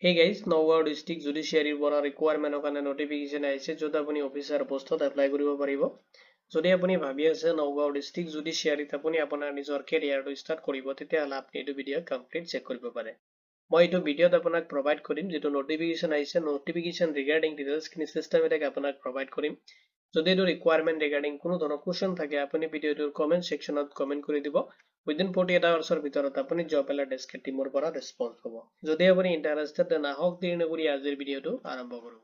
Hey guys, Nagaon District Judiciary পৰা requirement কাৰণে notification আহিছে যত আপুনি অফিচাৰ পোষ্টত এপ্লাই কৰিব পাৰিব। যদি আপুনি ভাবি আছে Nagaon District Judiciary আপুনি আপোনাৰ নিজৰ কেৰিয়াৰটো ষ্টাৰ্ট কৰিব তেতিয়াহ'লে আপুনি এইটো ভিডিও কমপ্লিট চেক কৰিব পাৰে। মই এইটো ভিডিওত আপোনাক প্ৰভাইড কৰিম যেটো notification আহিছে notification regarding details খিনি systematic আপোনাক প্ৰভাইড কৰিম। যদি এইটো requirement regarding কোনো ধৰণৰ question থাকে আপুনি ভিডিওটোৰ comment sectionত comment কৰি দিব। Within 48 hours ভিতৰত আপুনি job alert teamৰ পৰা response হ'ব। যদি আপুনি interested তেনে আহক দেৰি নকৰি আজিৰ ভিডিওটো আৰম্ভ কৰো।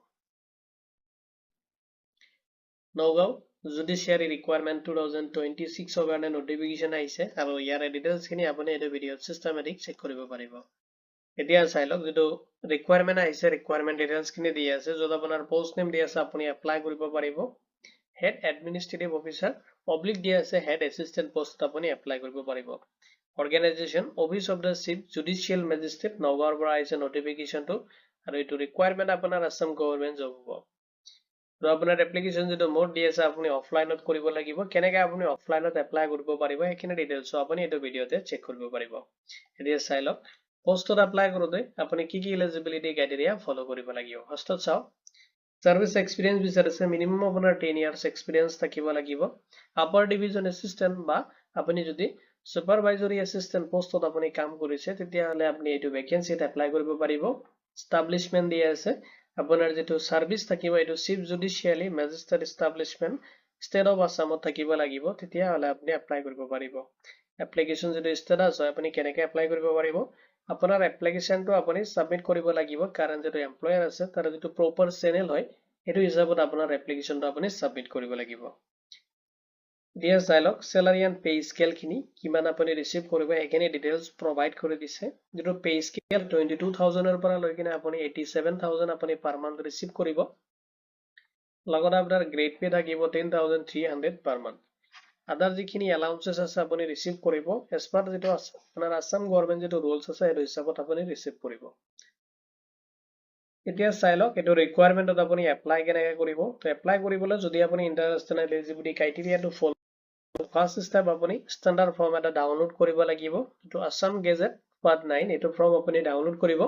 নগাঁও জুডিচিয়াৰী ৰিকুৱাৰমেণ্ট 2026 ৰ কাৰণে notification আহিছে আৰু ইয়াৰে ডিটেইলছ খিনি আপুনি এইটো ভিডিওত systematic চেক কৰিব পাৰিব। এতিয়া চাই লওক যেটো ৰিকুৱাৰমেণ্ট আহিছে ৰিকুৱাৰমেণ্ট ডিটেইলছ খিনি দি আছে যত আপোনাৰ পোষ্ট নেম দি আছে আপুনি এপ্লাই কৰিব পাৰিব। হেড এডমিনিষ্ট্ৰেটিভ অফিচাৰ পাব্লিক দি আছে হেড এছিষ্টেণ্ট পোষ্ট আপুনি এপ্লাই কৰিব পাৰিব। Organisation office of the chief judicial magistrate নগাঁৱৰ পৰা আহিছে notificationটো আৰু এইটো ৰিকুৱাৰমেণ্ট আপোনাৰ আসাম গভৰ্ণমেণ্ট জব হ'ব। আৰু আপোনাৰ এপ্লিকেশ্যন যেটো মোড দি আছে আপুনি অফলাইনত কৰিব লাগিব কেনেকৈ আপুনি অফলাইনত এপ্লাই কৰিব পাৰিব এইখিনি ডিটেইলছ আপুনি এইটো ভিডিওতে চেক কৰিব পাৰিব। এতিয়া চাই লওক পোষ্টত এপ্লাই কৰোতে আপুনি কি এলিজিবিলিটি ক্ৰাইটেৰিয়া ফলো কৰিব লাগিব। ফাৰ্ষ্টত চাও সাৰ্ভিস এক্সপিৰিয়েন্স বিচাৰিছে মিনিমাম আপোনাৰ 10 ইয়াৰ্স এক্সপিৰিয়েন্স থাকিব লাগিব। আপাৰ ডিভিজন এসিস্ট্যান্ট বা আপুনি যদি সুপাৰভাইজৰি এসিস্ট্যান্ট পোষ্টত আপুনি কাম কৰিছে তেতিয়াহলে আপুনি এইটো ভ্যাকেন্সিত এপ্লাই কৰিব পাৰিব। এষ্টাব্লিশমেন্ট দি আছে আপোনাৰ যেটো সাৰ্ভিস থাকিব এইটো চিফ জুডিচিয়ালি মেজিষ্ট্ৰেট এষ্টাব্লিশমেন্ট ষ্টেট অফ আসামত থাকিব লাগিব তেতিয়াহলে আপুনি এপ্লাই কৰিব পাৰিব। এপ্লিকেশন যেটো ষ্টেটাস হয় আপুনি কেনেকৈ এপ্লাই কৰিব পাৰিব আপোনাৰ এপ্লিকেশনটো আপুনি সাবমিট কৰিব লাগিব কাৰণ যেটো এমপ্লয়াৰ আছে তাৰ যেটো প্ৰপাৰ চেনেল হয় এটো হিচাপত আপোনাৰ এপ্লিকেশনটো আপুনি সাবমিট কৰিব লাগিব। দিয়া চাই লওক স্যালাৰি এণ্ড পে স্কেল খিনি কিমান আপুনি ৰিসিভ কৰিব এখিনি ডিটেইলছ প্ৰভাইড কৰি দিছে যেটো পে স্কেল 22000 ৰ পৰা লৈ কিনে আপুনি 87000 আপুনি পাৰ মান্থ ৰিসিভ কৰিব। লগতে আপোনাৰ গ্ৰেড পে থাকিব 10300 পাৰ মান্থ। আদাৰ যিখিনি এলাউন্সেস আছে আপুনি ৰিসিভ কৰিব এজ পাৰ যেটো আপোনাৰ আসাম গভৰ্ণমেণ্ট যেটো ৰুলছ আছে সেইটো হিচাপত আপুনি ৰিসিভ কৰিব। এতিয়া চাই লওক এটো ৰিকুৱাৰমেণ্টত আপুনি এপ্লাই কেনেকৈ কৰিব তো এপ্লাই কৰিবলৈ যদি আপুনি ইন্টাৰেস্টেড এলিজিবিলিটি ক্ৰাইটেৰিয়াটো ফলো ফাৰ্স্ট স্টেপ আপুনি ষ্টেণ্ডাৰ্ড ফৰ্ম এটা ডাউনলোড কৰিব লাগিব যেটো আসাম গেজেট পাৰ্ট 9 এটো ফৰ্ম আপুনি ডাউনলোড কৰিব।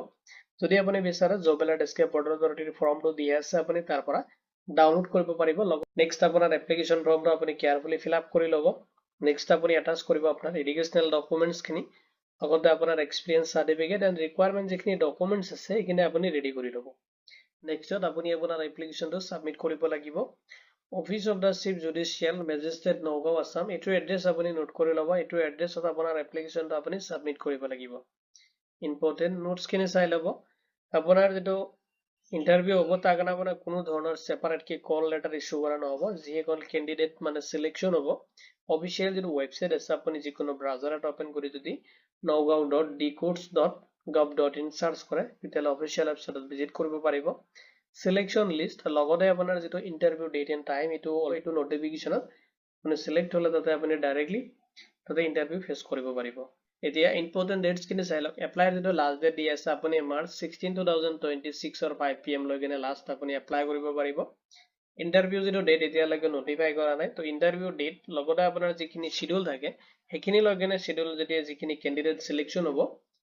যদি আপুনি বিচাৰে জব এলাৰ্ট এস্কেপ বৰ্ডাৰ অথৰিটিৰ ফৰ্মটো দি আছে আপুনি তাৰ পৰা ডাউনলোড কৰিব পাৰিব। নেক্সট আপোনাৰ এপ্লিকেশন ফৰ্মটো আপুনি কেয়াৰফুলি ফিল আপ কৰি ল'ব। নেক্সট আপুনি আটাচ কৰিব আপোনাৰ এডুকেশনাল ডকুমেন্টছ খিনি লগতে আপোনাৰ এক্সপিৰিয়েন্স সাৰ্টিফিকেট এণ্ড ৰিকুৱাৰমেণ্ট যিখিনি ডকুমেন্টছ আছে এইখিনি আপুনি ৰেডি কৰি ল'ব। নেক্সটত আপুনি আপোনাৰ এপ্লিকেশনটো সাবমিট কৰিব লাগিব। Office of the chief judicial magistrate Nagaon Assam এইটো এড্ৰেছ আপুনি নোট কৰি ল'ব। এইটো এড্ৰেছত আপোনাৰ এপ্লিকেশনটো আপুনি সাবমিট কৰিব লাগিব। ইম্পৰ্টেন্ট নোটছ খিনি চাই ল'ব। আপোনাৰ যেটো ইন্টাৰভিউ হ'ব তাৰ কাৰণে আপোনাৰ কোনো ধৰণৰ সেপাৰেট কি কল লেটাৰ ইস্যু কৰা নহব। যিসকল ক্যান্ডিডেট মানে সিলেকশন হ'ব অফিচিয়েল যেটো ওয়েবসাইট আছে আপুনি যিকোনো ব্ৰাউজাৰত ওপেন কৰি যদি nagaon.dcodes.gov.in সাৰ্চ কৰে তেতিয়ালে অফিচিয়েল ওয়েবসাইটত ভিজিট কৰিব পাৰিব। সিলেকশন লিষ্ট লগতে আপোনাৰ যেটো ইন্টাৰভিউ ডেট এণ্ড টাইম এইটো নোটিফিকেশনত আপুনি সিলেক্ট হলে তাতে আপুনি ডাইৰেক্টলি তাতে ইন্টাৰভিউ ফেস কৰিব পাৰিব। এতিয়া ইম্পৰ্টেন্ট ডেটছ খিনি চাই লওক এপ্লাই যেটো লাষ্ট ডেট দি আছে আপুনি মাৰ্চ 16 2026 ৰ 5 PM লৈ কিনে লাষ্ট আপুনি এপ্লাই কৰিব পাৰিব। ইন্টাৰভিউ যেটো ডেট এতিয়ালৈকে নোটিফাই কৰা নাই তো ইন্টাৰভিউ ডেট লগতে আপোনাৰ যিখিনি শিডিউল থাকে সেইখিনি লৈ কিনে শিডিউল যেতিয়া যিখিনি ক্যান্ডিডেট সিলেকশন হ'ব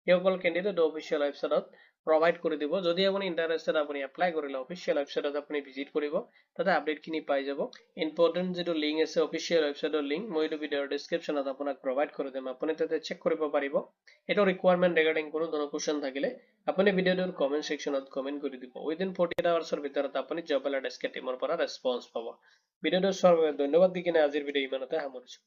সেইসকল ক্যান্ডিডেট অফিচিয়েল ওয়েবসাইটত প্ৰভাইড কৰি দিব। যদি আপুনি ইন্টাৰেস্টেড আপুনি এপ্লাই কৰিলে অফিচিয়েল ওয়েবসাইটত আপুনি ভিজিট কৰিব তাতে আপডেট খিনি পাই যাব। ইম্পৰ্টেন্ট যেটো লিংক আছে অফিচিয়েল ওয়েবসাইটৰ লিংক মই এইটো ভিডিওৰ ডেসক্ৰিপচনত আপোনাক প্ৰভাইড কৰি দিম আপুনি তাতে চেক কৰিব পাৰিব। এটো ৰিকুৱাৰমেণ্ট ৰিগাৰ্ডিং কোনো ধৰণৰ কোৱেশ্চন থাকিলে আপুনি ভিডিওটোৰ কমেন্ট সেকশনত কমেন্ট কৰি দিব। উইদিন 48 আৱাৰ্ছৰ ভিতৰত আপুনি জব এলাৰ্ট এস্কেপ টিমৰ পৰা ৰেসপন্স পাব। ভিডিওটো চোৱাৰ বাবে ধন্যবাদ দি কিনে আজিৰ ভিডিও ইমানতে সামৰিছো।